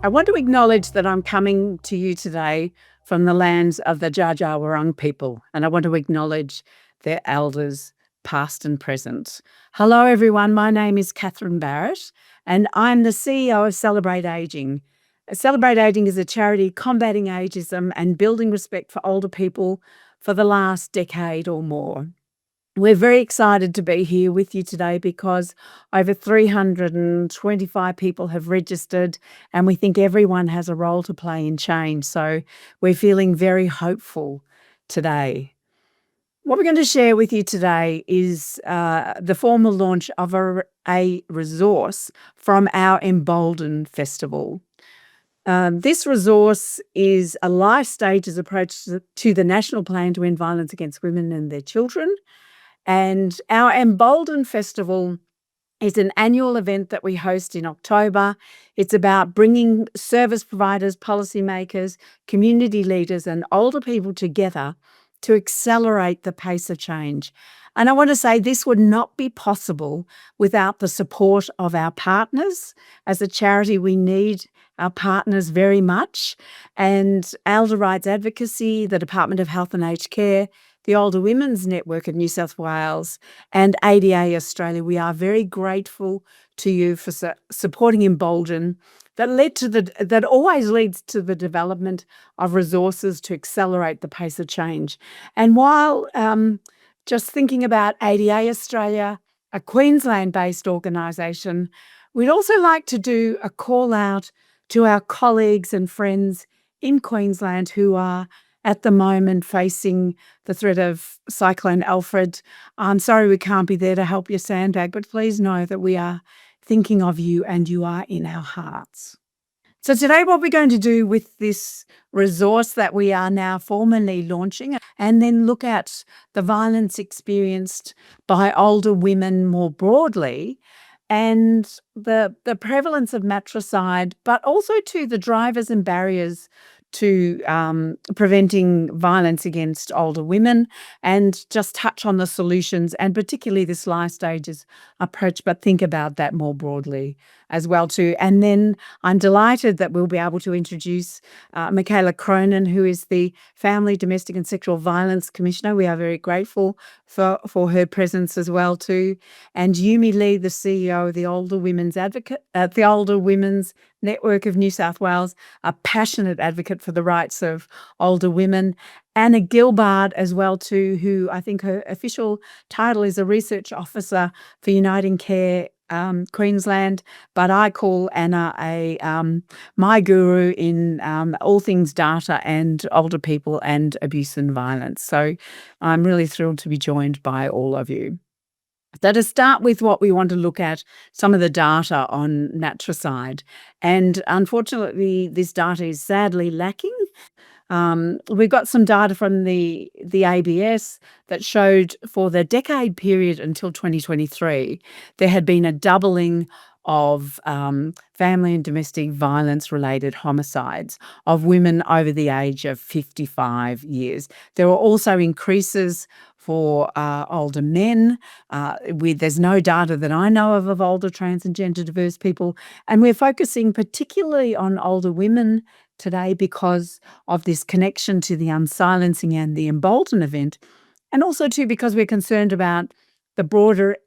I want to acknowledge that I'm coming to you today from the lands of the Dja Dja Wurrung people, and I want to acknowledge their elders, past and present. Hello, everyone. My name is Catherine Barrett, and I'm the CEO of Celebrate Ageing. Celebrate Ageing is a charity combating ageism and building respect for older people for the last decade or more. We're very excited to be here with you today because over 325 people have registered, and we think everyone has a role to play in change. So we're feeling very hopeful today. What we're going to share with you today is the formal launch of a resource from our Embolden festival. This resource is a LifeStages Approach to the National Plan to End Violence Against Women and Their Children. And our Embolden Festival is an annual event that we host in October. It's about bringing service providers, policymakers, community leaders, and older people together to accelerate the pace of change. And I want to say this would not be possible without the support of our partners. As a charity, we need our partners very much. And Elder Rights Advocacy, the Department of Health and Aged Care, the Older Women's Network of New South Wales, and ADA Australia, we are very grateful to you for supporting Embolden that always leads to the development of resources to accelerate the pace of change. And while just thinking about ADA Australia, a Queensland-based organisation, we'd also like to do a call out to our colleagues and friends in Queensland who are at the moment facing the threat of Cyclone Alfred. I'm sorry we can't be there to help you sandbag, but please know that we are thinking of you and you are in our hearts. So today what we're going to do with this resource that we are now formally launching, and then look at the violence experienced by older women more broadly, and the prevalence of matricide, but also to the drivers and barriers to preventing violence against older women, and just touch on the solutions and particularly this LifeStages approach, but think about that more broadly as well too. And then I'm delighted that we'll be able to introduce Michaela Cronin, who is the Family, Domestic and Sexual Violence Commissioner. We are very grateful for her presence as well too. And Yumi Lee, the CEO of the Older Women's Network of New South Wales, a passionate advocate for the rights of older women. Anna Gillbard as well too, who I think her official title is a research officer for UnitingCare Queensland, but I call Anna my guru in all things data and older people and abuse and violence. So I'm really thrilled to be joined by all of you. So to start with what we want to look at, some of the data on matricide. And unfortunately, this data is sadly lacking. We've got some data from the ABS that showed for the decade period until 2023, there had been a doubling of family and domestic violence-related homicides of women over the age of 55 years. There were also increases for older men. There's no data that I know of older trans and gender diverse people. And we're focusing particularly on older women today because of this connection to the Unsilencing and the Embolden event, and also too because we're concerned about the broader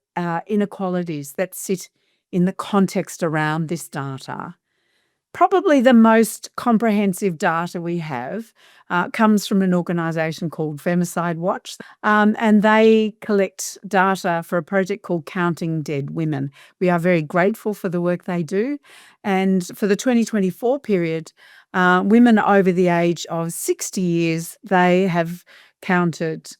inequalities that sit in the context around this data. Probably the most comprehensive data we have comes from an organisation called Femicide Watch, and they collect data for a project called Counting Dead Women. We are very grateful for the work they do, and for the 2024 period, women over the age of 60 years, they have counted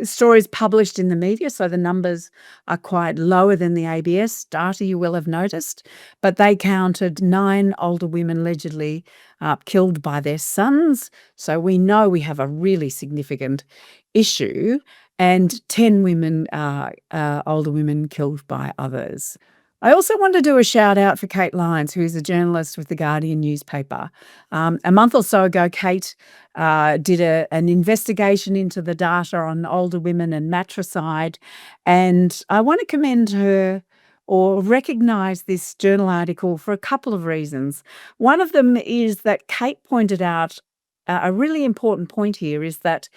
stories published in the media, so the numbers are quite lower than the ABS data, you will have noticed, but they counted 9 older women allegedly killed by their sons. So we know we have a really significant issue, and 10 women, older women killed by others. I also want to do a shout out for Kate Lyons, who is a journalist with the Guardian newspaper. A month or so ago, Kate did an investigation into the data on older women and matricide, and I want to commend her or recognize this journal article for a couple of reasons. One of them is that Kate pointed out a really important point here is that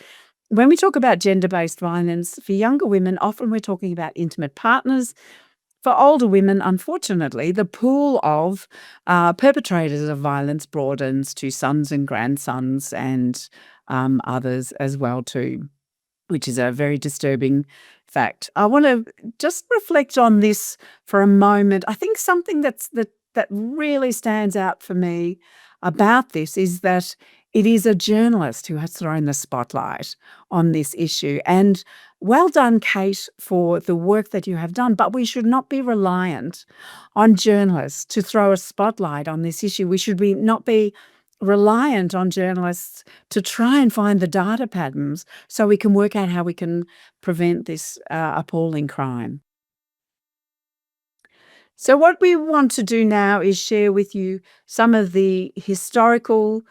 when we talk about gender-based violence for younger women, often we're talking about intimate partners. For older women, unfortunately, the pool of perpetrators of violence broadens to sons and grandsons and others as well too, which is a very disturbing fact. I want to just reflect on this for a moment. I think something that really stands out for me about this is that it is a journalist who has thrown the spotlight on this issue. And well done, Kate, for the work that you have done. But we should not be reliant on journalists to throw a spotlight on this issue. We should not be reliant on journalists to try and find the data patterns so we can work out how we can prevent this appalling crime. So what we want to do now is share with you some of the historical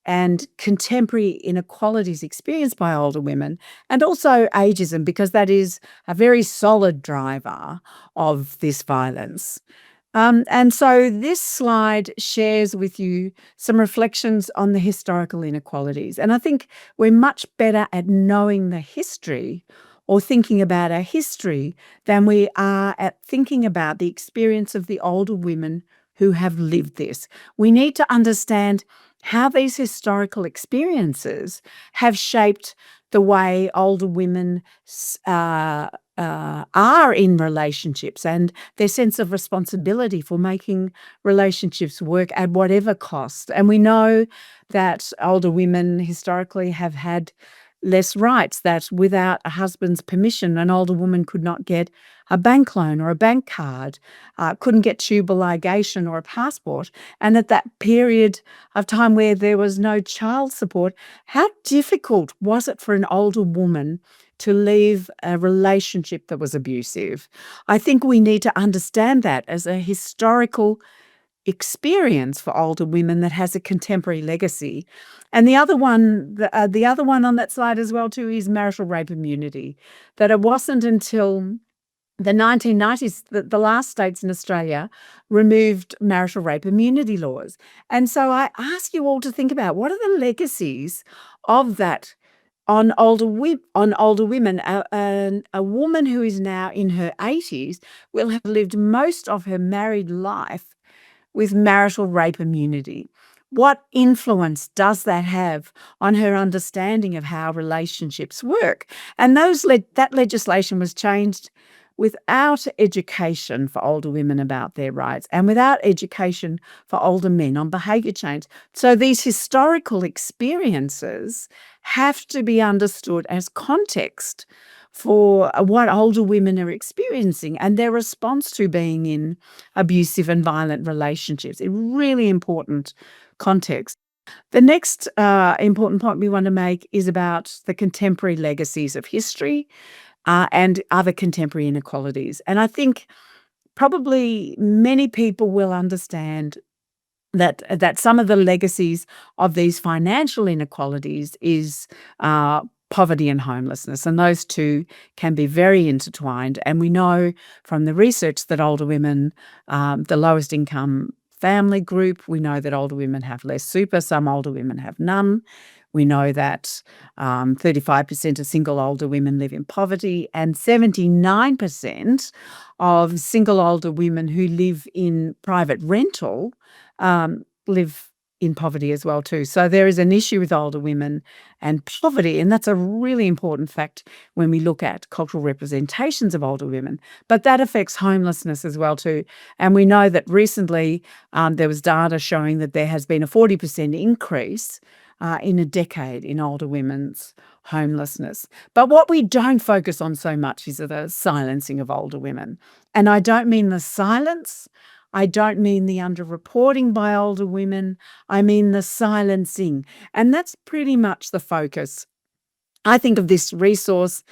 and contemporary inequalities experienced by older women, and also ageism, because that is a very solid driver of this violence. And so this slide shares with you some reflections on the historical inequalities. And I think we're much better at knowing the history or thinking about our history than we are at thinking about the experience of the older women who have lived this. We need to understand how these historical experiences have shaped the way older women are in relationships and their sense of responsibility for making relationships work at whatever cost. And we know that older women historically have had less rights, that without a husband's permission, an older woman could not get a bank loan or a bank card, couldn't get tubal ligation or a passport. And at that period of time where there was no child support, how difficult was it for an older woman to leave a relationship that was abusive? I think we need to understand that as a historical experience for older women that has a contemporary legacy. And the other one on that slide as well too is marital rape immunity. That it wasn't until the 1990s that the last states in Australia removed marital rape immunity laws. And so I ask you all to think about what are the legacies of that on older women. A woman who is now in her 80s will have lived most of her married life with marital rape immunity. What influence does that have on her understanding of how relationships work? And that legislation was changed without education for older women about their rights and without education for older men on behaviour change. So these historical experiences have to be understood as context for what older women are experiencing and their response to being in abusive and violent relationships. A really important context. The next important point we want to make is about the contemporary legacies of history and other contemporary inequalities. And I think probably many people will understand that some of the legacies of these financial inequalities is poverty and homelessness, and those two can be very intertwined. And we know from the research that older women, the lowest income family group, we know that older women have less super, some older women have none. We know that 35% of single older women live in poverty, and 79% of single older women who live in private rental live in poverty as well too. So there is an issue with older women and poverty, and that's a really important fact when we look at cultural representations of older women. But that affects homelessness as well too. And we know that recently there was data showing that there has been a 40% increase in a decade in older women's homelessness. But what we don't focus on so much is the silencing of older women. And I don't mean the silence, I don't mean the underreporting by older women, I mean the silencing. And that's pretty much the focus, I think, of this resource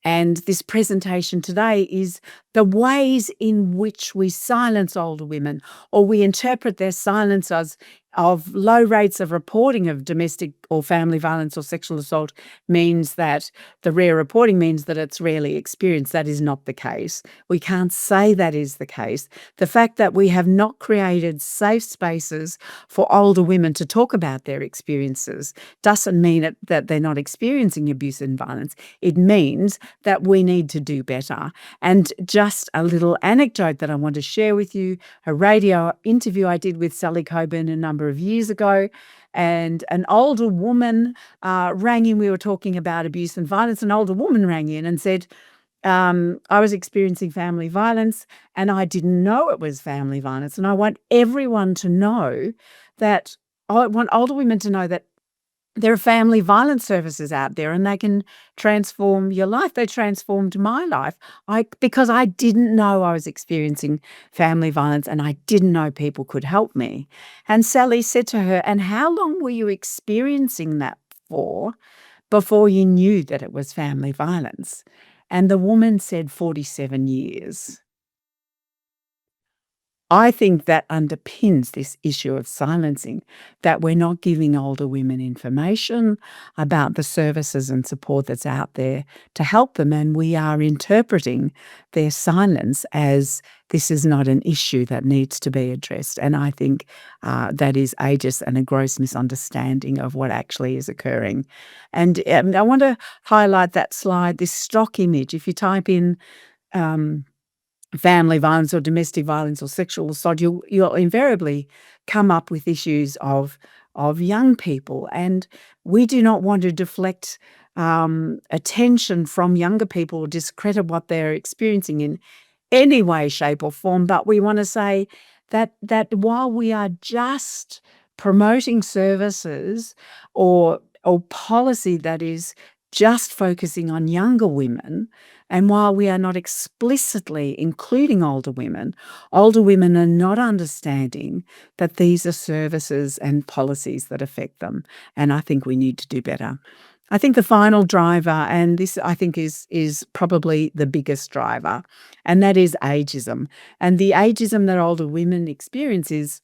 and this presentation today is the ways in which we silence older women, or we interpret their silence as of low rates of reporting of domestic or family violence or sexual assault means that the rare reporting means that it's rarely experienced. That is not the case. We can't say that is the case. The fact that we have not created safe spaces for older women to talk about their experiences doesn't mean that they're not experiencing abuse and violence. It means that we need to do better. And just a little anecdote that I want to share with you, a radio interview I did with Sally Coburn a number of years ago, and an older woman rang in. We were talking about abuse and violence. An older woman rang in and said, I was experiencing family violence and I didn't know it was family violence. And I want everyone to know that, I want older women to know that there are family violence services out there and they can transform your life. They transformed my life because I didn't know I was experiencing family violence and I didn't know people could help me. And Sally said to her, and how long were you experiencing that for before you knew that it was family violence? And the woman said 47 years. I think that underpins this issue of silencing, that we're not giving older women information about the services and support that's out there to help them, and we are interpreting their silence as this is not an issue that needs to be addressed. And I think that is ageist and a gross misunderstanding of what actually is occurring. And I want to highlight that slide, this stock image. If you type in family violence or domestic violence or sexual assault, you'll invariably come up with issues of young people. And we do not want to deflect attention from younger people or discredit what they're experiencing in any way, shape or form. But we want to say that while we are just promoting services or policy that is just focusing on younger women, and while we are not explicitly including older women are not understanding that these are services and policies that affect them. And I think we need to do better. I think the final driver, and this I think is probably the biggest driver, and that is ageism. And the ageism that older women experience is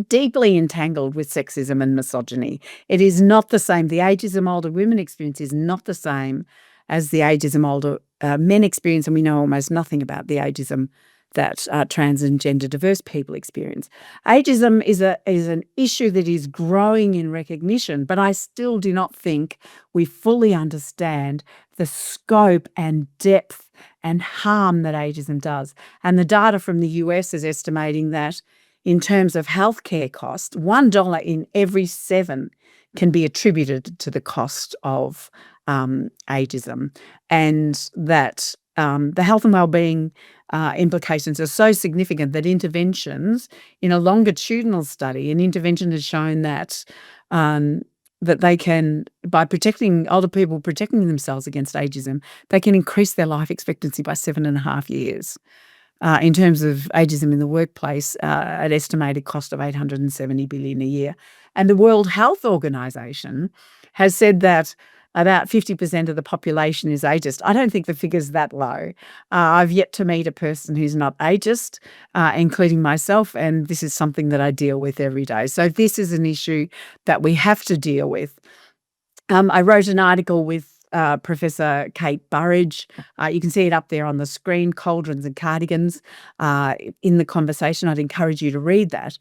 deeply entangled with sexism and misogyny. It is not the same. The ageism older women experience is not the same as the ageism older men experience, and we know almost nothing about the ageism that trans and gender diverse people experience. Ageism is an issue that is growing in recognition, but I still do not think we fully understand the scope and depth and harm that ageism does. And the data from the US is estimating that in terms of healthcare costs, $1 in every 7 can be attributed to the cost of ageism, and that the health and wellbeing implications are so significant that interventions in a longitudinal study, an intervention has shown that that they can, by protecting older people, protecting themselves against ageism, they can increase their life expectancy by 7.5 years. In terms of ageism in the workplace, an estimated cost of $870 billion a year. And the World Health Organization has said that about 50% of the population is ageist. I don't think the figure's that low. I've yet to meet a person who's not ageist, including myself, and this is something that I deal with every day. So this is an issue that we have to deal with. I wrote an article with Professor Kate Burridge. You can see it up there on the screen, Cauldrons and Cardigans. In the conversation, I'd encourage you to read that,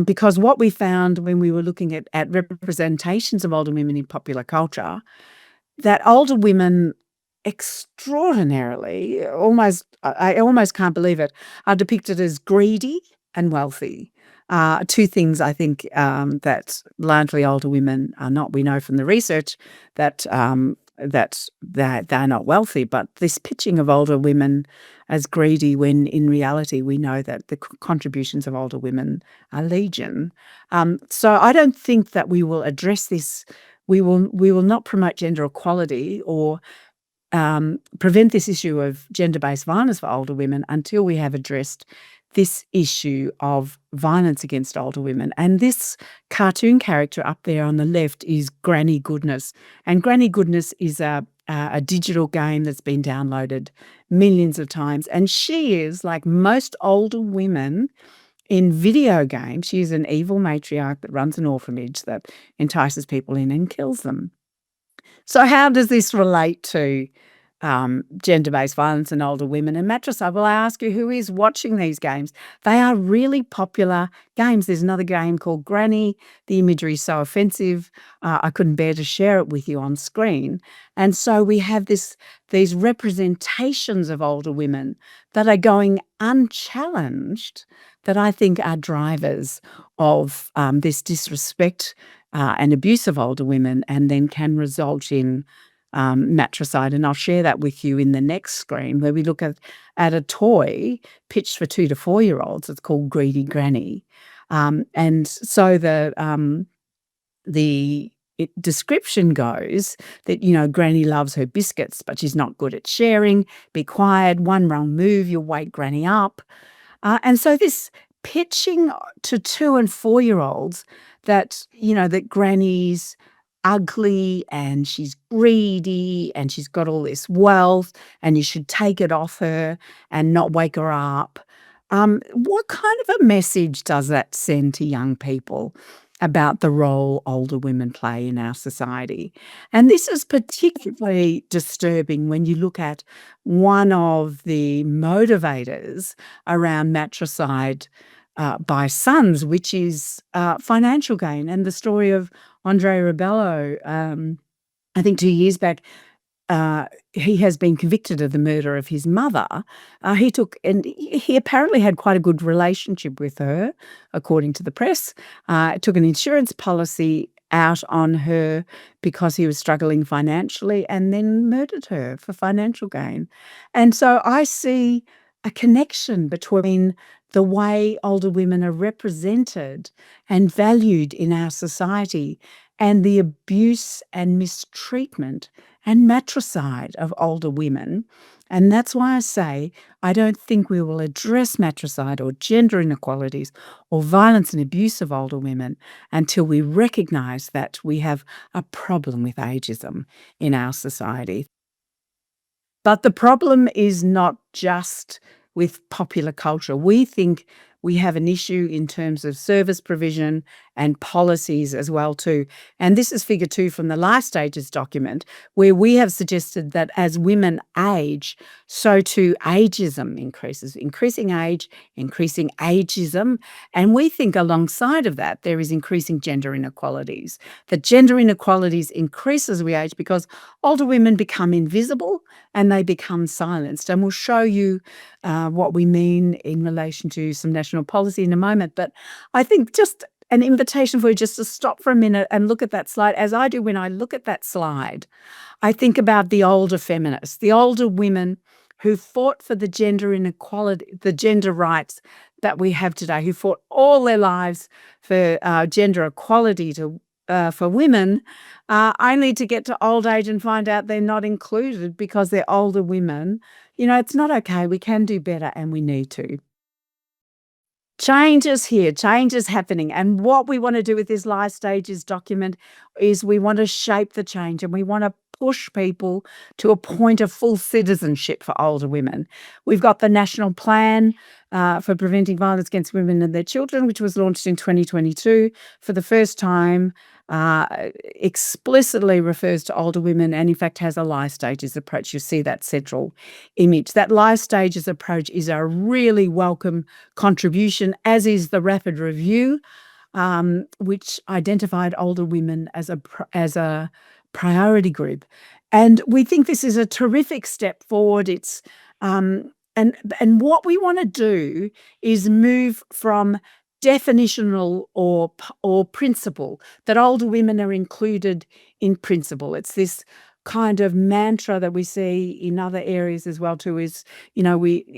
because what we found when we were looking at representations of older women in popular culture, that older women extraordinarily, I almost can't believe it, are depicted as greedy and wealthy. Two things I think that largely older women are not. We know from the research that they're not wealthy, but this pitching of older women as greedy, when in reality we know that the contributions of older women are legion. So I don't think that we will address this. We will not promote gender equality or prevent this issue of gender-based violence for older women until we have addressed this issue of violence against older women. And this cartoon character up there on the left is Granny Goodness. And Granny Goodness is a digital game that's been downloaded millions of times. And she is, like most older women In video games, she's an evil matriarch that runs an orphanage that entices people in and kills them. So how does this relate to gender-based violence and older women and matricide? Well, I ask you, who is watching these games? They are really popular games. There's another game called Granny. The imagery is so offensive, I couldn't bear to share it with you on screen. And so we have these representations of older women that are going unchallenged, that I think are drivers of this disrespect and abuse of older women, and then can result in matricide. And I'll share that with you in the next screen, where we look at a toy pitched for 2 to 4-year-olds. It's called Greedy Granny. And so the description goes that, Granny loves her biscuits, but she's not good at sharing. Be quiet. One wrong move, you'll wake Granny up. And so this pitching to 2 and 4-year-olds that, that Granny's ugly and she's greedy and she's got all this wealth and you should take it off her and not wake her up. What kind of a message does that send to young people about the role older women play in our society? And this is particularly disturbing when you look at one of the motivators around matricide by sons, which is financial gain. And the story of Andre Rebello, I think 2 years back, he has been convicted of the murder of his mother. He apparently had quite a good relationship with her, according to the press. Took an insurance policy out on her because he was struggling financially, and then murdered her for financial gain. And so I see a connection between the way older women are represented and valued in our society and the abuse and mistreatment and matricide of older women. And that's why I say I don't think we will address matricide or gender inequalities or violence and abuse of older women until we recognise that we have a problem with ageism in our society. But the problem is not just with popular culture. We think we have an issue in terms of service provision and policies as well too. And this is figure 2 from the LifeStages document, where we have suggested that as women age, so too ageism increases. Increasing age, increasing ageism. And we think alongside of that, there is increasing gender inequalities. That gender inequalities increase as we age because older women become invisible and they become silenced. And we'll show you what we mean in relation to some national policy in a moment. But I think just an invitation for you just to stop for a minute and look at that slide. As I do when I look at that slide, I think about the older feminists, the older women who fought for the gender inequality, the gender rights that we have today, who fought all their lives for gender equality for women, only to get to old age and find out they're not included because they're older women. It's not okay. We can do better and we need to. Change is here, change is happening. And what we want to do with this LifeStages document is we want to shape the change and we want to push people to a point of full citizenship for older women. We've got the National Plan for Preventing Violence Against Women and Their Children, which was launched in 2022. For the first time, explicitly refers to older women and in fact has a LifeStages approach. You see that central image. That LifeStages approach is a really welcome contribution, as is the rapid review, which identified older women as a priority group. And we think this is a terrific step forward. It's and what we want to do is move from definitional or principle, that older women are included in principle. It's this kind of mantra that we see in other areas as well too, is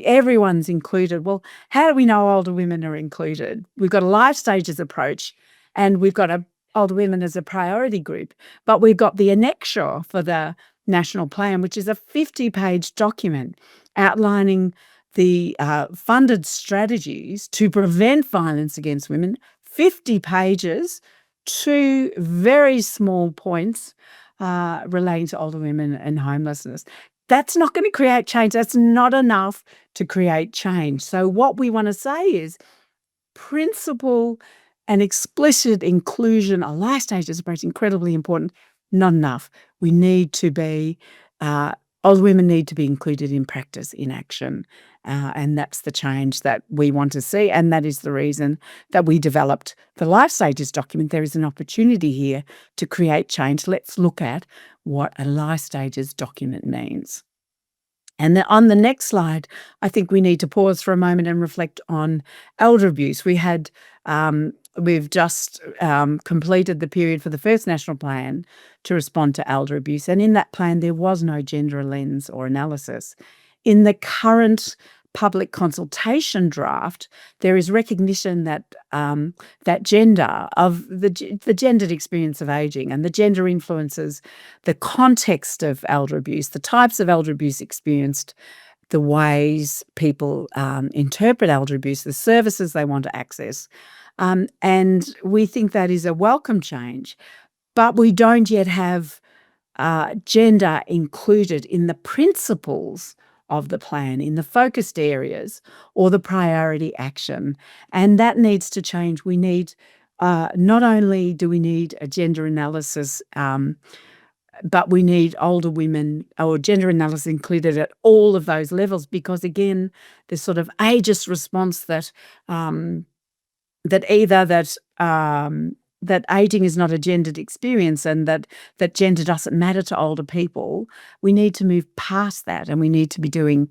everyone's included. Well, how do we know older women are included? We've got a LifeStages approach and we've got older women as a priority group, but we've got the annexure for the National Plan, which is a 50-page document outlining the funded strategies to prevent violence against women. 50 pages, 2 very small points relating to older women and homelessness. That's not going to create change. That's not enough to create change. So what we want to say is principle and explicit inclusion, a life stages approach, incredibly important, not enough. We need to be, older women need to be included in practice, in action. And that's the change that we want to see. And that is the reason that we developed the Life Stages document. There is an opportunity here to create change. Let's look at what a Life Stages document means. And then on the next slide, I think we need to pause for a moment and reflect on elder abuse. We've just completed the period for the first national plan to respond to elder abuse. And in that plan, there was no gender lens or analysis. In the current public consultation draft, there is recognition that that gender of the gendered experience of aging and the gender influences the context of elder abuse, the types of elder abuse experienced, the ways people interpret elder abuse, the services they want to access. And we think that is a welcome change, but we don't yet have gender included in the principles of the plan, in the focused areas or the priority action. And that needs to change. We need, not only do we need a gender analysis, but we need older women or gender analysis included at all of those levels, because again, this sort of ageist response that that aging is not a gendered experience and that gender doesn't matter to older people, we need to move past that, and we need to be doing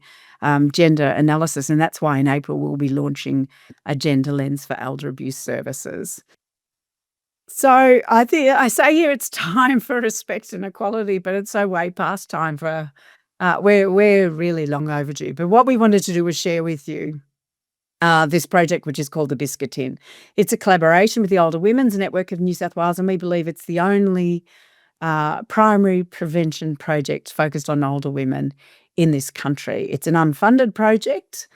gender analysis. And that's why in April we'll be launching a gender lens for elder abuse services. So I think I say here it's time for respect and equality, but it's so way past time for, we're really long overdue. But what we wanted to do was share with you this project, which is called the Biscuit Tin. It's a collaboration with the Older Women's Network of New South Wales, and we believe it's the only primary prevention project focused on older women in this country. It's an unfunded project,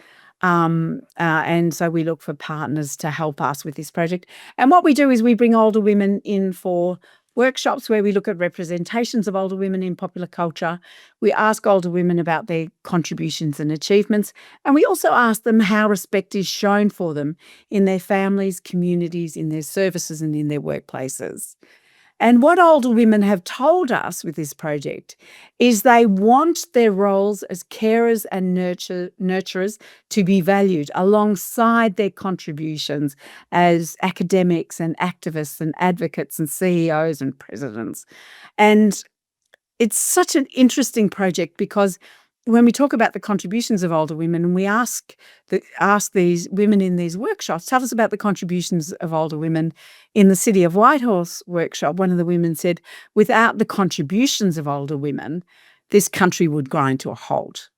and so we look for partners to help us with this project. And what we do is we bring older women in for workshops where we look at representations of older women in popular culture. We ask older women about their contributions and achievements, and we also ask them how respect is shown for them in their families, communities, in their services and in their workplaces. And what older women have told us with this project is they want their roles as carers and nurturers to be valued alongside their contributions as academics and activists and advocates and CEOs and presidents. And it's such an interesting project because when we talk about the contributions of older women, and we ask these women in these workshops, tell us about the contributions of older women in the City of Whitehorse workshop, one of the women said, without the contributions of older women, this country would grind to a halt.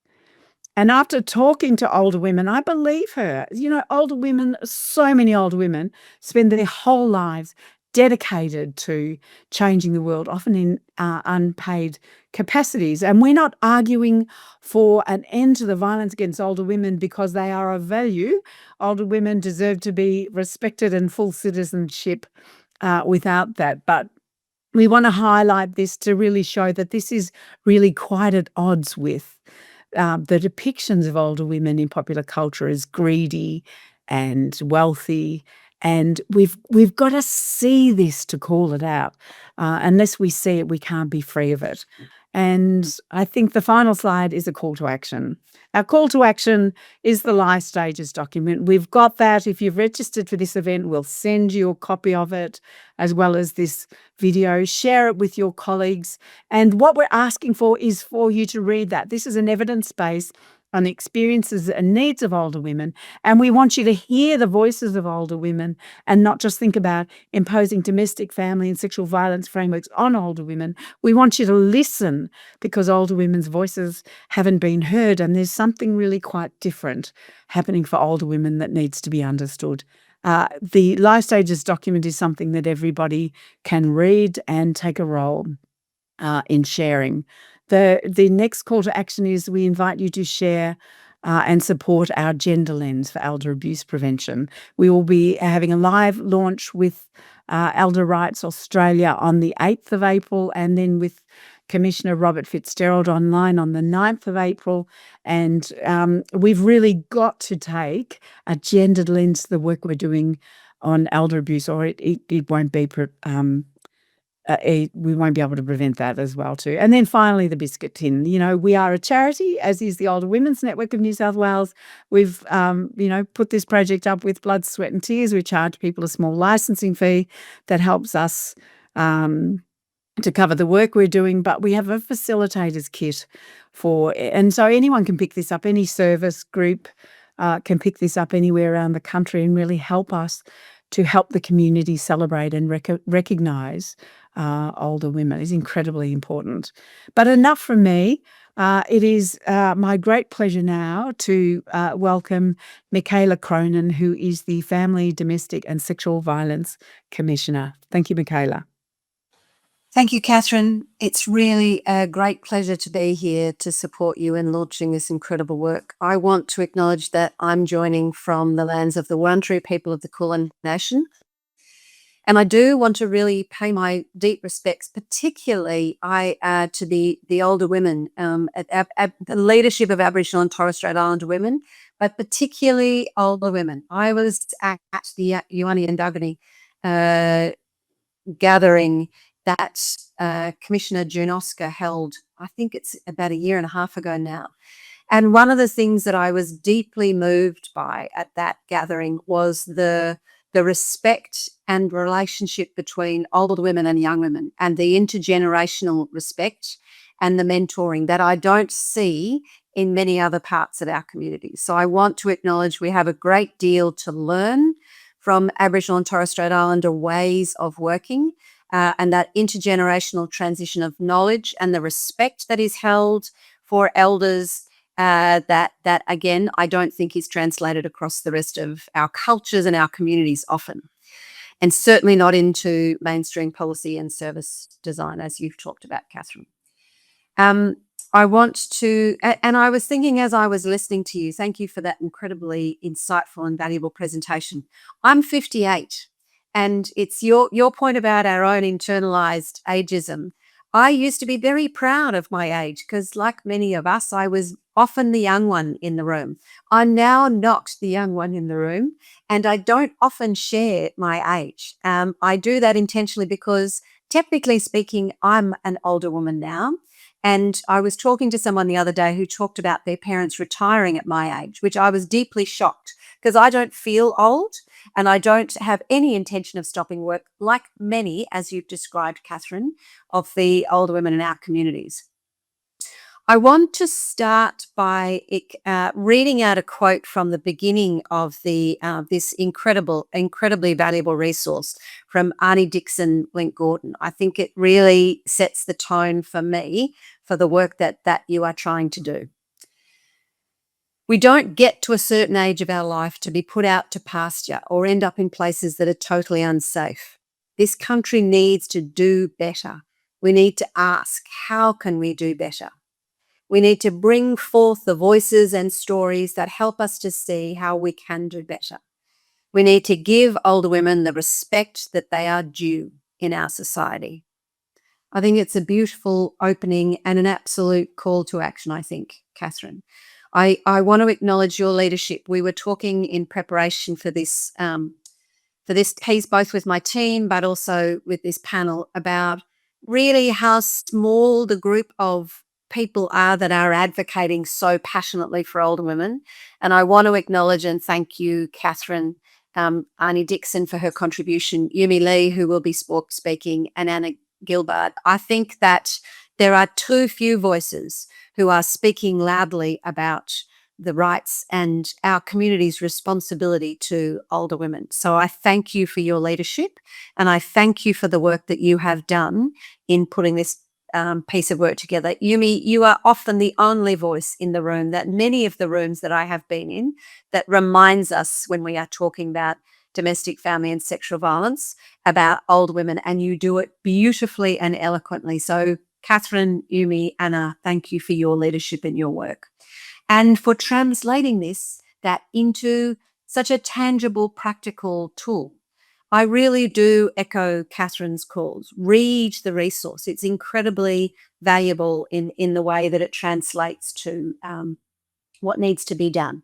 And after talking to older women, I believe her. You know, older women, so many older women spend their whole lives dedicated to changing the world, often in unpaid capacities. And we're not arguing for an end to the violence against older women because they are of value. Older women deserve to be respected and full citizenship without that. But we want to highlight this to really show that this is really quite at odds with the depictions of older women in popular culture as greedy and wealthy. And we've got to see this to call it out. Unless we see it, we can't be free of it. And I think the final slide is a call to action. Our call to action is the Life Stages document. We've got that. If you've registered for this event, we'll send you a copy of it, as well as this video. Share it with your colleagues. And what we're asking for is for you to read that. This is an evidence base on the experiences and needs of older women. And we want you to hear the voices of older women and not just think about imposing domestic, family and sexual violence frameworks on older women. We want you to listen because older women's voices haven't been heard, and there's something really quite different happening for older women that needs to be understood. The Life Stages document is something that everybody can read and take a role in sharing. The next call to action is we invite you to share and support our gender lens for elder abuse prevention. We will be having a live launch with Elder Rights Australia on the 8th of April, and then with Commissioner Robert Fitzgerald online on the 9th of April. And we've really got to take a gendered lens to the work we're doing on elder abuse, or it won't be we won't be able to prevent that as well too. And then finally, the biscuit tin. We are a charity, as is the Older Women's Network of New South Wales. We've, put this project up with blood, sweat and tears. We charge people a small licensing fee that helps us to cover the work we're doing, but we have a facilitators kit and so anyone can pick this up, any service group can pick this up anywhere around the country and really help us to help the community celebrate and recognise older women is incredibly important. But enough from me. It is my great pleasure now to welcome Michaela Cronin, who is the Family, Domestic and Sexual Violence Commissioner. Thank you, Michaela. Thank you, Catherine. It's really a great pleasure to be here to support you in launching this incredible work. I want to acknowledge that I'm joining from the lands of the Wurundjeri people of the Kulin Nation. And I do want to really pay my deep respects, particularly to the older women, at the leadership of Aboriginal and Torres Strait Islander women, but particularly older women. I was at the UnitingCare gathering that Commissioner June Oscar held, I think it's about a year and a half ago now. And one of the things that I was deeply moved by at that gathering was the respect and relationship between older women and young women, and the intergenerational respect and the mentoring that I don't see in many other parts of our community. So I want to acknowledge we have a great deal to learn from Aboriginal and Torres Strait Islander ways of working, and that intergenerational transition of knowledge and the respect that is held for elders, that again, I don't think is translated across the rest of our cultures and our communities often, and certainly not into mainstream policy and service design, as you've talked about, Catherine. I want to, and I was thinking as I was listening to you, thank you for that incredibly insightful and valuable presentation. I'm 58. And it's your point about our own internalized ageism. I used to be very proud of my age because, like many of us, I was often the young one in the room. I'm now not the young one in the room, and I don't often share my age. I do that intentionally because, technically speaking, I'm an older woman now. And I was talking to someone the other day who talked about their parents retiring at my age, which I was deeply shocked because I don't feel old and I don't have any intention of stopping work, like many, as you've described, Catherine, of the older women in our communities. I want to start by reading out a quote from the beginning of this incredibly valuable resource from Arnie Dixon Link Gordon. I think it really sets the tone for me for the work that you are trying to do. We don't get to a certain age of our life to be put out to pasture or end up in places that are totally unsafe. This country needs to do better. We need to ask, how can we do better? We need to bring forth the voices and stories that help us to see how we can do better. We need to give older women the respect that they are due in our society. I think it's a beautiful opening and an absolute call to action, I think, Catherine. I want to acknowledge your leadership. We were talking in preparation for this piece, both with my team, but also with this panel, about really how small the group of people are that are advocating so passionately for older women. And I want to acknowledge and thank you, Catherine, Arnie Dixon for her contribution, Yumi Lee, who will be speaking, and Anna Gillbard. I think that there are too few voices who are speaking loudly about the rights and our community's responsibility to older women. So I thank you for your leadership, and I thank you for the work that you have done in putting this piece of work together. Yumi, you are often the only voice in the room, that many of the rooms that I have been in, that reminds us when we are talking about domestic, family and sexual violence, about older women, and you do it beautifully and eloquently. So Catherine, Yumi, Anna, thank you for your leadership and your work, and for translating that into such a tangible, practical tool. I really do echo Catherine's calls. Read the resource. It's incredibly valuable in the way that it translates to what needs to be done.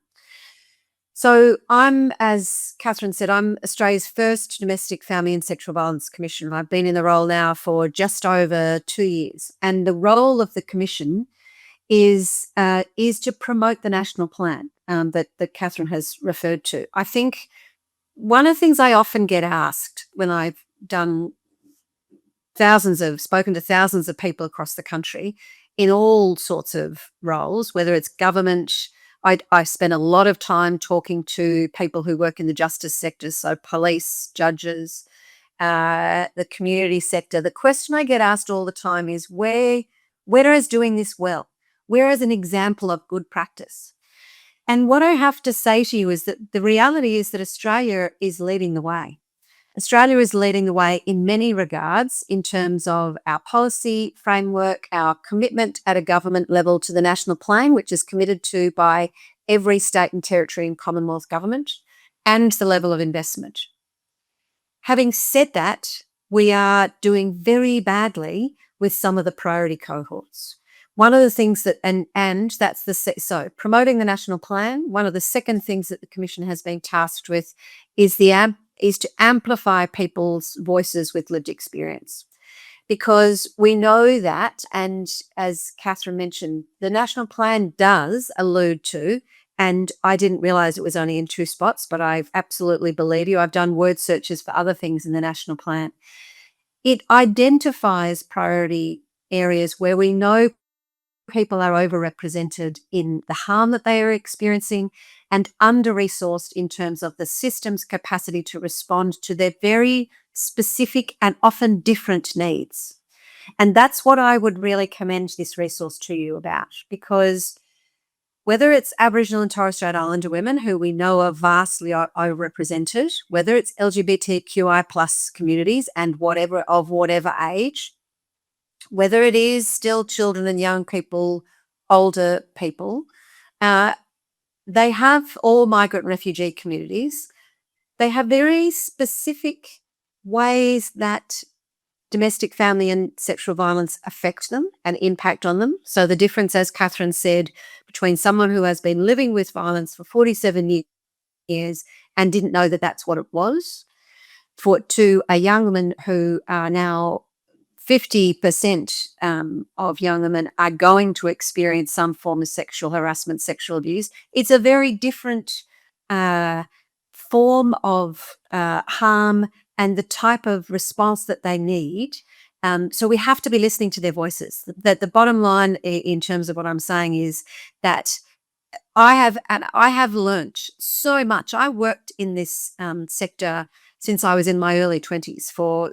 So as Catherine said, I'm Australia's first domestic family and sexual violence commissioner. I've been in the role now for just over 2 years. And the role of the commission is to promote the national plan that Catherine has referred to. I think one of the things I often get asked when I've spoken to thousands of people across the country in all sorts of roles, whether it's government. I spend a lot of time talking to people who work in the justice sector, so police, judges, the community sector. The question I get asked all the time is where is doing this well? Where is an example of good practice? And what I have to say to you is that the reality is that Australia is leading the way. Australia is leading the way in many regards in terms of our policy framework, our commitment at a government level to the national plan, which is committed to by every state and territory and Commonwealth government, and the level of investment. Having said that, we are doing very badly with some of the priority cohorts. One of the things that, so promoting the national plan, one of the second things that the Commission has been tasked with is to amplify people's voices with lived experience. Because we know that, and as Catherine mentioned, the national plan does allude to, and I didn't realise it was only in 2 spots, but I absolutely believe you. I've done word searches for other things in the national plan. It identifies priority areas where we know people are overrepresented in the harm that they are experiencing and under-resourced in terms of the system's capacity to respond to their very specific and often different needs. And that's what I would really commend this resource to you about, because whether it's Aboriginal and Torres Strait Islander women, who we know are vastly overrepresented, whether it's LGBTQI plus communities and whatever age, whether it is still children and young people, older people, they have all migrant refugee communities. They have very specific ways that domestic, family and sexual violence affect them and impact on them. So the difference, as Catherine said, between someone who has been living with violence for 47 years and didn't know that that's what it was, to a young woman who are now 50% of young women are going to experience some form of sexual harassment, sexual abuse. It's a very different form of harm and the type of response that they need. So we have to be listening to their voices. That the bottom line in terms of what I'm saying is that I have learnt so much. I worked in this sector since I was in my early 20s for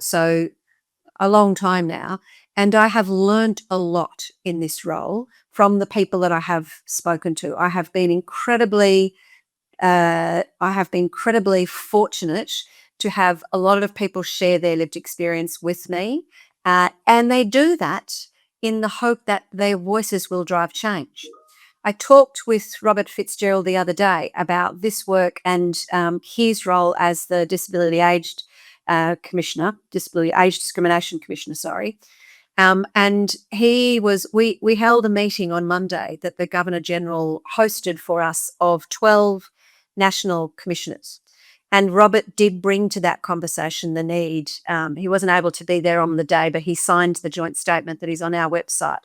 a long time now, and I have learnt a lot in this role from the people that I have spoken to. I have been incredibly fortunate to have a lot of people share their lived experience with me, and they do that in the hope that their voices will drive change. I talked with Robert Fitzgerald the other day about this work and his role as the Disability Age Discrimination Commissioner, and we held a meeting on Monday that the Governor General hosted for us of 12 national commissioners. And Robert did bring to that conversation the need. He wasn't able to be there on the day, but he signed the joint statement that is on our website.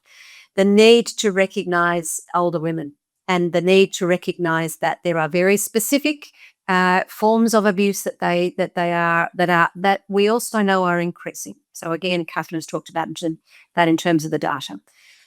The need to recognise older women and the need to recognise that there are very specific forms of abuse that we also know are increasing. So again, Catherine has talked about that in terms of the data.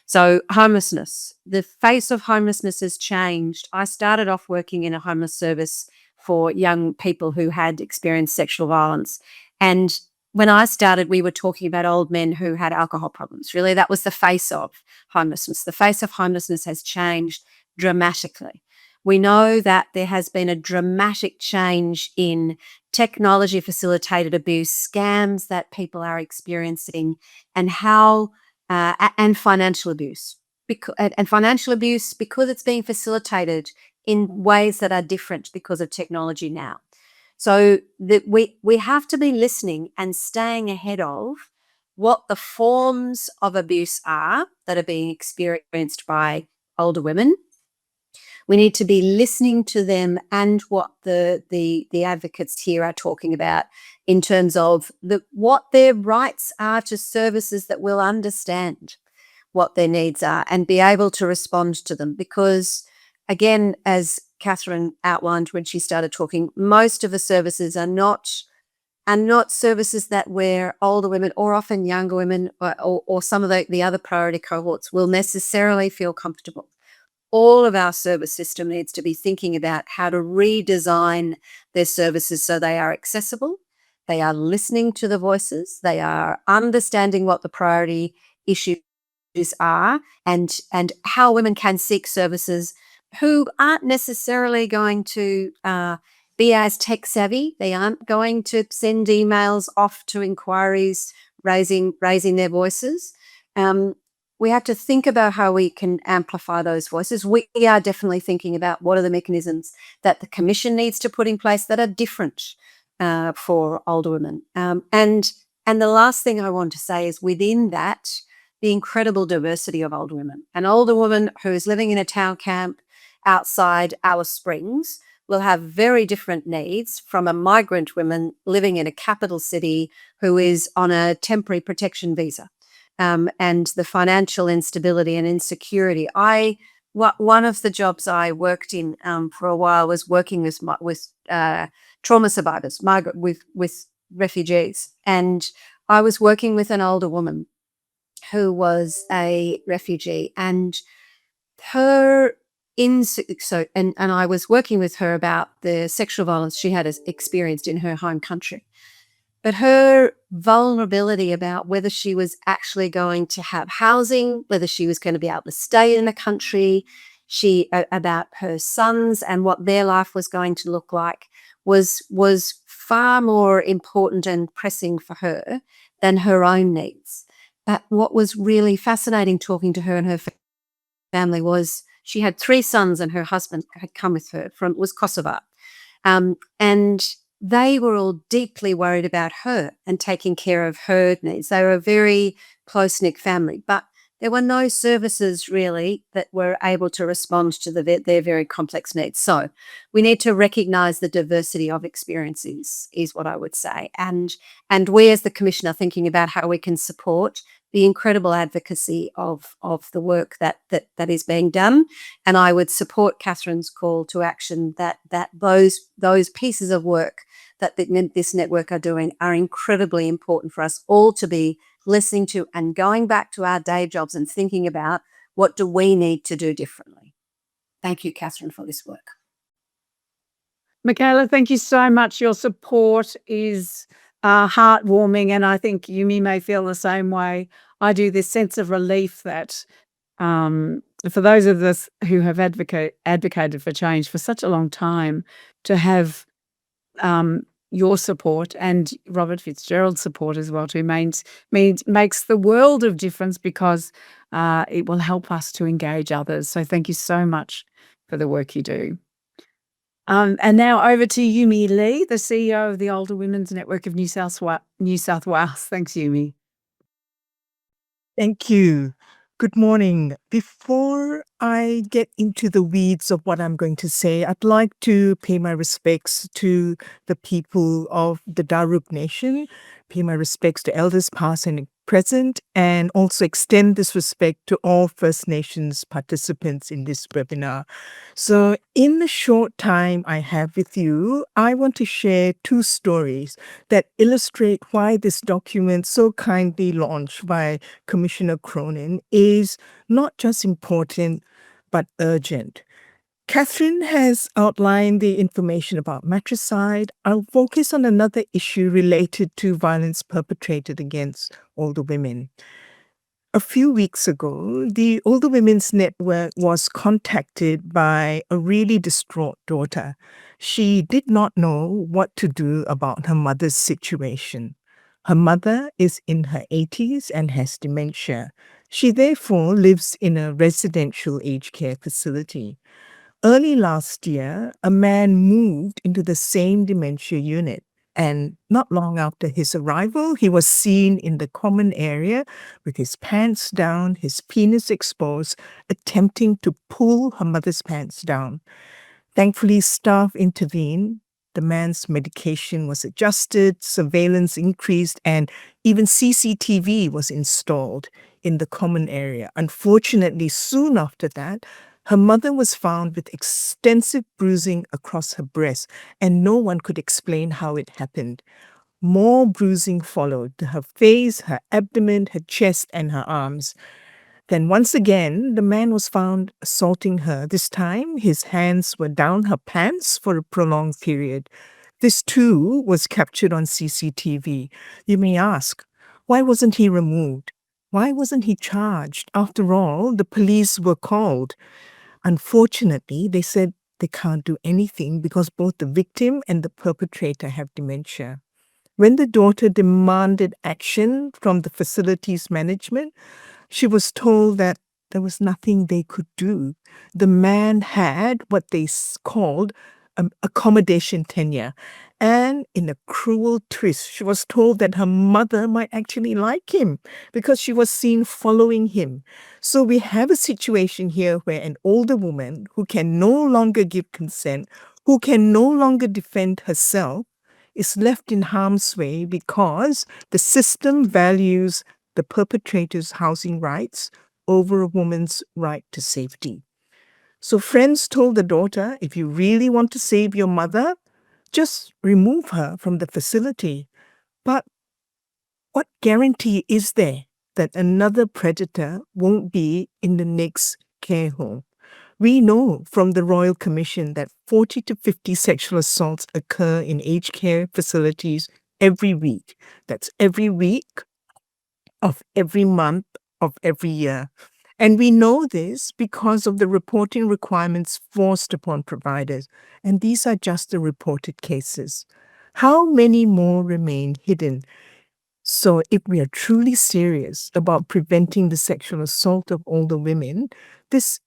So homelessness, the face of homelessness has changed. I started off working in a homeless service for young people who had experienced sexual violence. And when I started, we were talking about old men who had alcohol problems. Really, that was the face of homelessness. The face of homelessness has changed dramatically. We know that there has been a dramatic change in technology-facilitated abuse, scams that people are experiencing, and and financial abuse. Financial abuse because it's being facilitated in ways that are different because of technology now. So that we have to be listening and staying ahead of what the forms of abuse are that are being experienced by older women. We need to be listening to them and what the advocates here are talking about in terms of what their rights are to services that will understand what their needs are and be able to respond to them. Because, again, as Catherine outlined when she started talking, most of the services are not services that where older women or often younger women or some of the other priority cohorts will necessarily feel comfortable. All of our service system needs to be thinking about how to redesign their services so they are accessible, they are listening to the voices, they are understanding what the priority issues are, and how women can seek services who aren't necessarily going to be as tech savvy. They aren't going to send emails off to inquiries raising their voices. We have to think about how we can amplify those voices. We are definitely thinking about what are the mechanisms that the Commission needs to put in place that are different for older women. And the last thing I want to say is within that, the incredible diversity of older women. An older woman who is living in a town camp outside Alice Springs will have very different needs from a migrant woman living in a capital city who is on a temporary protection visa. And the financial instability and insecurity. One of the jobs I worked in for a while was working with trauma survivors, with refugees, and I was working with an older woman who was a refugee, and her and I was working with her about the sexual violence she had experienced in her home country. But her vulnerability about whether she was actually going to have housing, whether she was going to be able to stay in the country, about her sons and what their life was going to look like was far more important and pressing for her than her own needs. But what was really fascinating talking to her and her family was she had 3 sons and her husband had come with her was Kosovo. And they were all deeply worried about her and taking care of her needs. They were a very close-knit family, but there were no services really that were able to respond to their very complex needs. So we need to recognise the diversity of experiences is what I would say. And we as the Commission are thinking about how we can support the incredible advocacy of the work that is being done. And I would support Catherine's call to action that those pieces of work that this network are doing are incredibly important for us all to be listening to and going back to our day jobs and thinking about what do we need to do differently. Thank you, Catherine, for this work. Michaela, thank you so much. Your support is heartwarming, and I think Yumi may feel the same way. I do. This sense of relief that for those of us who have advocated for change for such a long time, to have your support and Robert Fitzgerald's support as well too makes the world of difference, because it will help us to engage others. So thank you so much for the work you do. And now over to Yumi Lee, the CEO of the Older Women's Network of New South Wales. Thanks, Yumi. Thank you. Good morning. Before I get into the weeds of what I'm going to say, I'd like to pay my respects to the people of the Darug Nation, pay my respects to elders past and present, and also extend this respect to all First Nations participants in this webinar. So in the short time I have with you, I want to share 2 stories that illustrate why this document, so kindly launched by Commissioner Cronin, is not just important, but urgent. Catherine has outlined the information about matricide. I'll focus on another issue related to violence perpetrated against older women. A few weeks ago, the Older Women's Network was contacted by a really distraught daughter. She did not know what to do about her mother's situation. Her mother is in her 80s and has dementia. She therefore lives in a residential aged care facility. Early last year, a man moved into the same dementia unit. And not long after his arrival, he was seen in the common area with his pants down, his penis exposed, attempting to pull her mother's pants down. Thankfully, staff intervened. The man's medication was adjusted, surveillance increased, and even CCTV was installed in the common area. Unfortunately, soon after that, her mother was found with extensive bruising across her breast, and no one could explain how it happened. More bruising followed to her face, her abdomen, her chest, and her arms. Then once again, the man was found assaulting her. This time, his hands were down her pants for a prolonged period. This too was captured on CCTV. You may ask, why wasn't he removed? Why wasn't he charged? After all, the police were called. Unfortunately, they said they can't do anything because both the victim and the perpetrator have dementia. When the daughter demanded action from the facility's management, she was told that there was nothing they could do. The man had what they called accommodation tenure. And in a cruel twist, she was told that her mother might actually like him because she was seen following him. So we have a situation here where an older woman who can no longer give consent, who can no longer defend herself, is left in harm's way because the system values the perpetrator's housing rights over a woman's right to safety. So friends told the daughter, if you really want to save your mother, just remove her from the facility. But what guarantee is there that another predator won't be in the next care home? We know from the Royal Commission that 40 to 50 sexual assaults occur in aged care facilities every week. That's every week of every month of every year. And we know this because of the reporting requirements forced upon providers. And these are just the reported cases. How many more remain hidden? So if we are truly serious about preventing the sexual assault of older women, this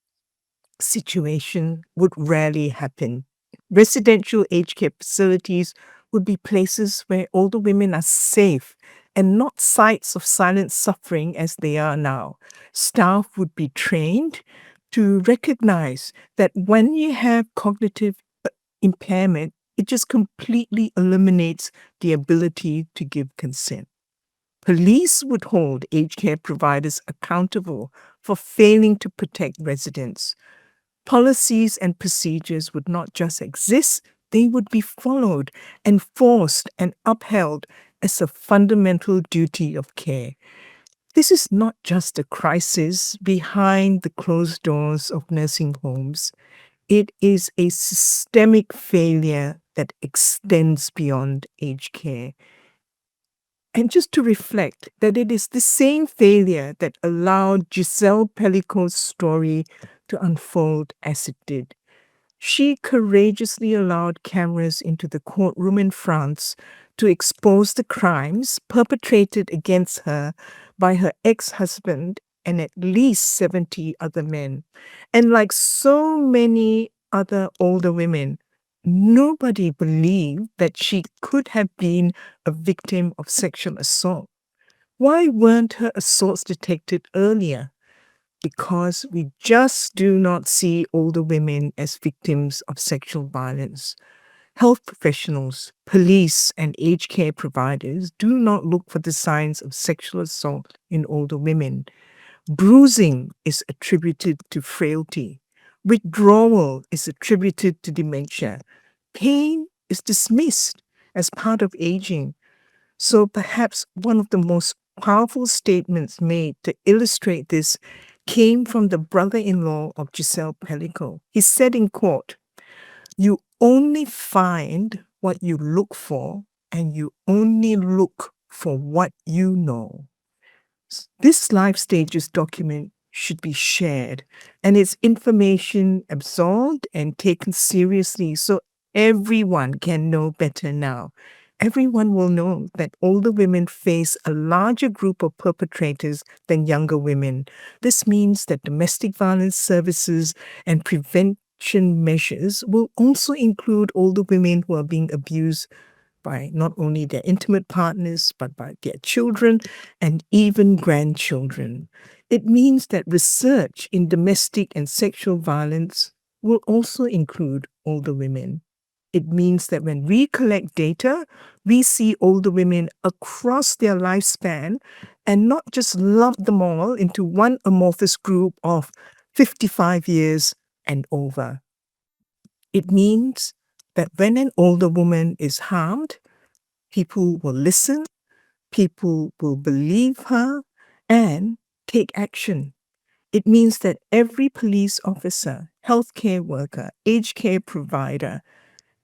situation would rarely happen. Residential aged care facilities would be places where older women are safe and not sites of silent suffering as they are now. Staff would be trained to recognize that when you have cognitive impairment, it just completely eliminates the ability to give consent. Police would hold aged care providers accountable for failing to protect residents. Policies and procedures would not just exist, they would be followed, enforced, and upheld as a fundamental duty of care. This is not just a crisis behind the closed doors of nursing homes. It is a systemic failure that extends beyond aged care. And just to reflect that it is the same failure that allowed Giselle Pellico's story to unfold as it did. She courageously allowed cameras into the courtroom in France to expose the crimes perpetrated against her by her ex-husband and at least 70 other men. And like so many other older women, nobody believed that she could have been a victim of sexual assault. Why weren't her assaults detected earlier? Because we just do not see older women as victims of sexual violence. Health professionals, police, and aged care providers do not look for the signs of sexual assault in older women. Bruising is attributed to frailty. Withdrawal is attributed to dementia. Pain is dismissed as part of aging. So perhaps one of the most powerful statements made to illustrate this came from the brother-in-law of Giselle Pellico. He said in court, "You only find what you look for, and you only look for what you know." This LifeStages document should be shared and its information absorbed and taken seriously so everyone can know better now. Everyone will know that older women face a larger group of perpetrators than younger women. This means that domestic violence services and protection measures will also include older women who are being abused by not only their intimate partners, but by their children and even grandchildren. It means that research in domestic and sexual violence will also include older women. It means that when we collect data, we see older women across their lifespan and not just lump them all into one amorphous group of 55 years and over. It means that when an older woman is harmed, people will listen, people will believe her, and take action. It means that every police officer, healthcare worker, aged care provider,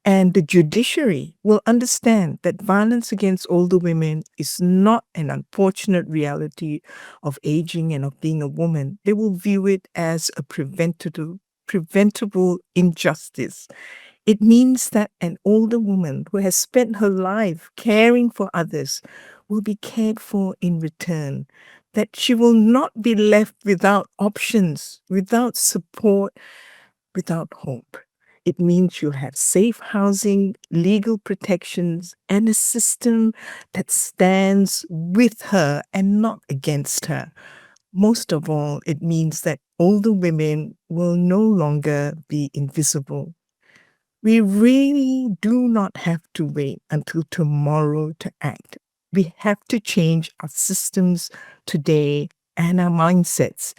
and the judiciary will understand that violence against older women is not an unfortunate reality of aging and of being a woman. They will view it as a preventable injustice. It means that an older woman who has spent her life caring for others will be cared for in return, that she will not be left without options, without support, without hope. It means you'll have safe housing, legal protections, and a system that stands with her and not against her. Most of all, it means that older women will no longer be invisible. We really do not have to wait until tomorrow to act. We have to change our systems today and our mindsets.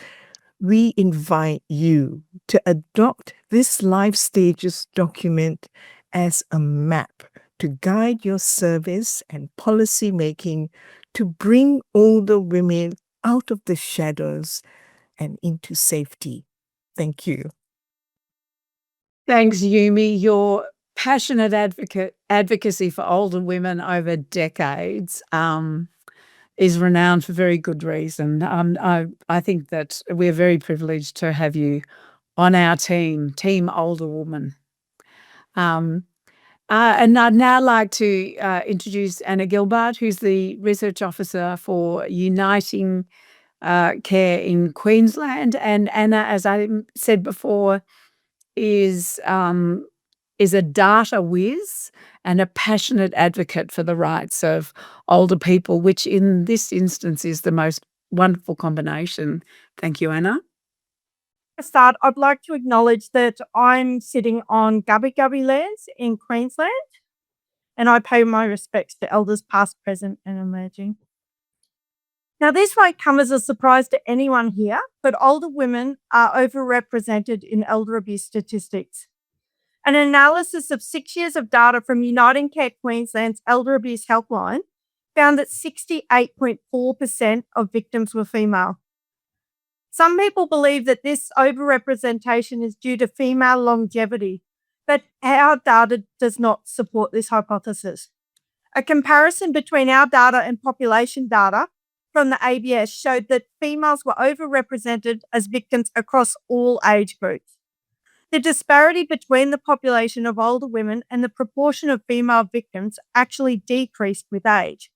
We invite you to adopt this Life Stages document as a map to guide your service and policy making to bring older women out of the shadows and into safety. Thank you. Thanks, Yumi. Your passionate advocacy for older women over decades is renowned for very good reason. I think that we're very privileged to have you on our Team Older Woman. And I'd now like to introduce Anna Gillbard, who's the Research Officer for Uniting Care in Queensland. And Anna, as I said before, is a data whiz and a passionate advocate for the rights of older people, which in this instance is the most wonderful combination. Thank you, Anna. To start, I'd like to acknowledge that I'm sitting on Gubbi Gubbi lands in Queensland, and I pay my respects to elders past, present, and emerging. Now, this won't come as a surprise to anyone here, but older women are overrepresented in elder abuse statistics. An analysis of 6 years of data from UnitingCare Queensland's Elder Abuse Helpline found that 68.4% of victims were female. Some people believe that this overrepresentation is due to female longevity, but our data does not support this hypothesis. A comparison between our data and population data from the ABS showed that females were overrepresented as victims across all age groups. The disparity between the population of older women and the proportion of female victims actually decreased with age.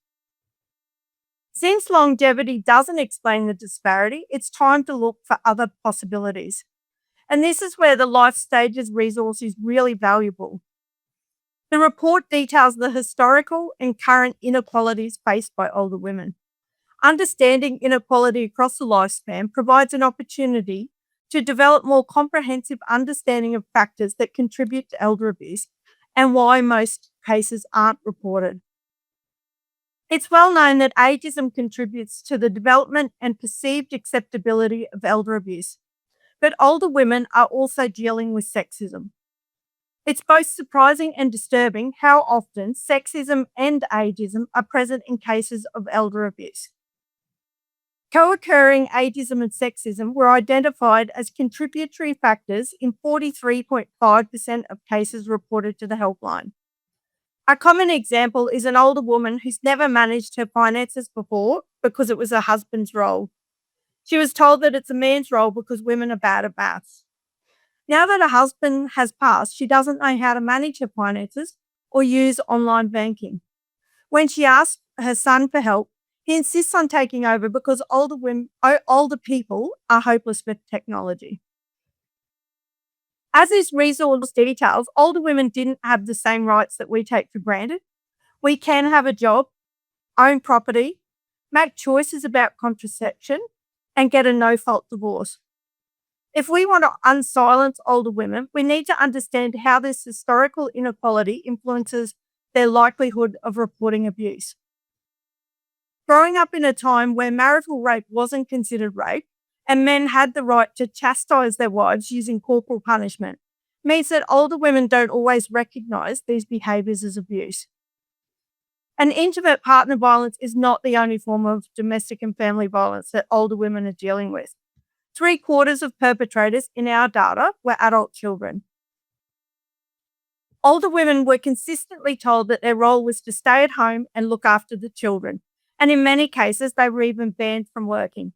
Since longevity doesn't explain the disparity, it's time to look for other possibilities. And this is where the Life Stages resource is really valuable. The report details the historical and current inequalities faced by older women. Understanding inequality across the lifespan provides an opportunity to develop more comprehensive understanding of factors that contribute to elder abuse and why most cases aren't reported. It's well known that ageism contributes to the development and perceived acceptability of elder abuse, but older women are also dealing with sexism. It's both surprising and disturbing how often sexism and ageism are present in cases of elder abuse. Co-occurring ageism and sexism were identified as contributory factors in 43.5% of cases reported to the helpline. A common example is an older woman who's never managed her finances before because it was her husband's role. She was told that it's a man's role because women are bad at maths. Now that her husband has passed, she doesn't know how to manage her finances or use online banking. When she asks her son for help, he insists on taking over because older people are hopeless with technology. As this resource details, older women didn't have the same rights that we take for granted. We can have a job, own property, make choices about contraception, and get a no-fault divorce. If we want to unsilence older women, we need to understand how this historical inequality influences their likelihood of reporting abuse. Growing up in a time where marital rape wasn't considered rape and men had the right to chastise their wives using corporal punishment means that older women don't always recognise these behaviours as abuse. And intimate partner violence is not the only form of domestic and family violence that older women are dealing with. 3/4 of perpetrators in our data were adult children. Older women were consistently told that their role was to stay at home and look after the children, and in many cases, they were even banned from working.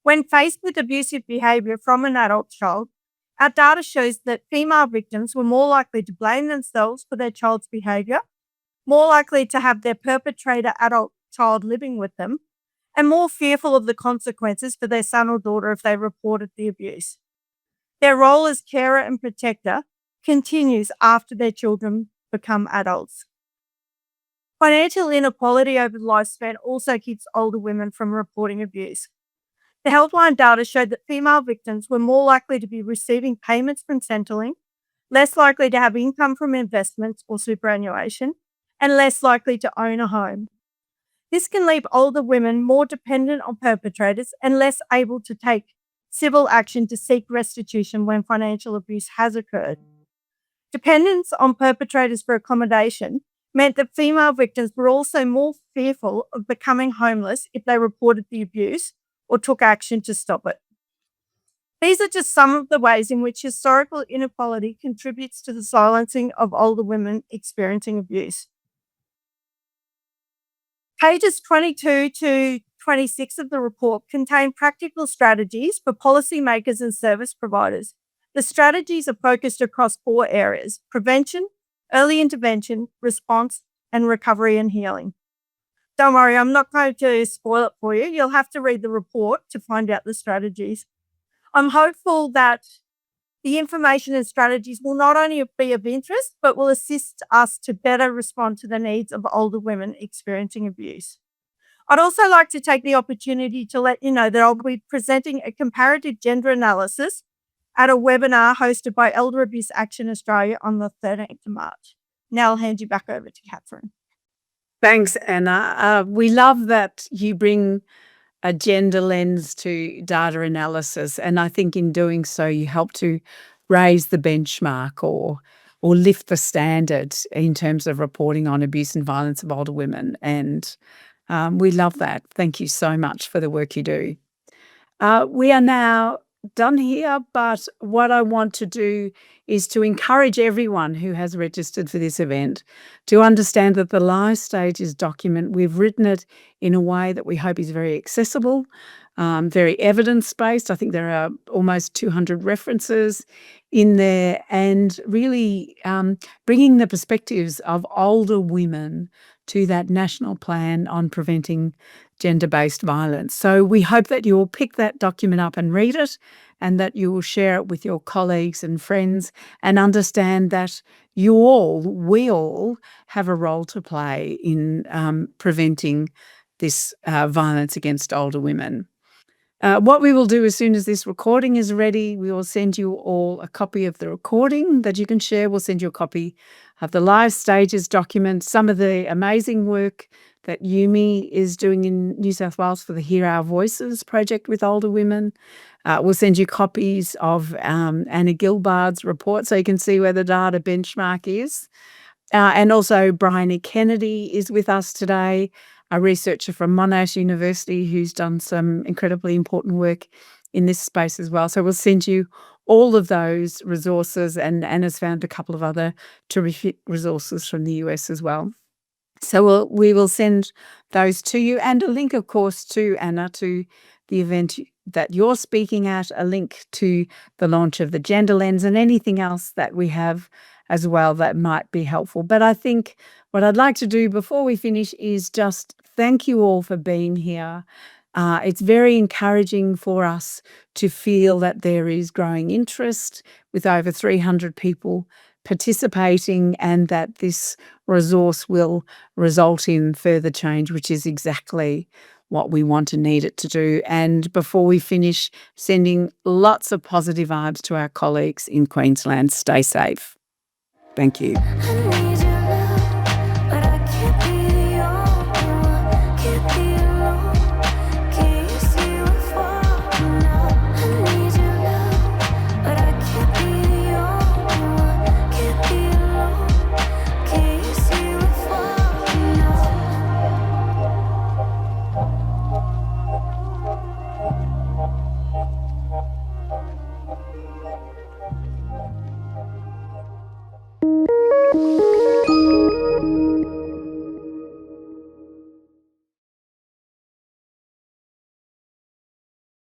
When faced with abusive behaviour from an adult child, our data shows that female victims were more likely to blame themselves for their child's behaviour, more likely to have their perpetrator adult child living with them, and more fearful of the consequences for their son or daughter if they reported the abuse. Their role as carer and protector continues after their children become adults. Financial inequality over the lifespan also keeps older women from reporting abuse. The Helpline data showed that female victims were more likely to be receiving payments from Centrelink, less likely to have income from investments or superannuation, and less likely to own a home. This can leave older women more dependent on perpetrators and less able to take civil action to seek restitution when financial abuse has occurred. Dependence on perpetrators for accommodation meant that female victims were also more fearful of becoming homeless if they reported the abuse or took action to stop it. These are just some of the ways in which historical inequality contributes to the silencing of older women experiencing abuse. Pages 22 to 26 of the report contain practical strategies for policymakers and service providers. The strategies are focused across 4 areas: prevention, early intervention, response, and recovery and healing. Don't worry, I'm not going to spoil it for you. You'll have to read the report to find out the strategies. I'm hopeful that the information and strategies will not only be of interest, but will assist us to better respond to the needs of older women experiencing abuse. I'd also like to take the opportunity to let you know that I'll be presenting a comparative gender analysis at a webinar hosted by Elder Abuse Action Australia on the 13th of March. Now I'll hand you back over to Catherine. Thanks, Anna. We love that you bring a gender lens to data analysis, and I think in doing so you help to raise the benchmark or lift the standard in terms of reporting on abuse and violence of older women, and we love that. Thank you so much for the work you do. We are now done here, but what I want to do is to encourage everyone who has registered for this event to understand that the LifeStages document, we've written it in a way that we hope is very accessible, very evidence-based. I think there are almost 200 references in there, and really bringing the perspectives of older women to that national plan on preventing gender-based violence. So we hope that you will pick that document up and read it, and that you will share it with your colleagues and friends and understand that we all have a role to play in preventing this violence against older women. What we will do as soon as this recording is ready, we will send you all a copy of the recording that you can share. We'll send you a copy of the LifeStages document, some of the amazing work that Yumi is doing in New South Wales for the Hear Our Voices project with older women. We'll send you copies of Anna Gillbard's report so you can see where the data benchmark is. And also Bryony Kennedy is with us today, a researcher from Monash University who's done some incredibly important work in this space as well. So we'll send you all of those resources, and Anna's found a couple of other terrific resources from the US as well. So we will send those to you, and a link, of course, to Anna, to the event that you're speaking at, a link to the launch of the Gender Lens, and anything else that we have as well that might be helpful. But I think what I'd like to do before we finish is just thank you all for being here. It's very encouraging for us to feel that there is growing interest with over 300 people participating, and that this resource will result in further change, which is exactly what we want and need it to do. And before we finish, sending lots of positive vibes to our colleagues in Queensland. Stay safe. Thank you.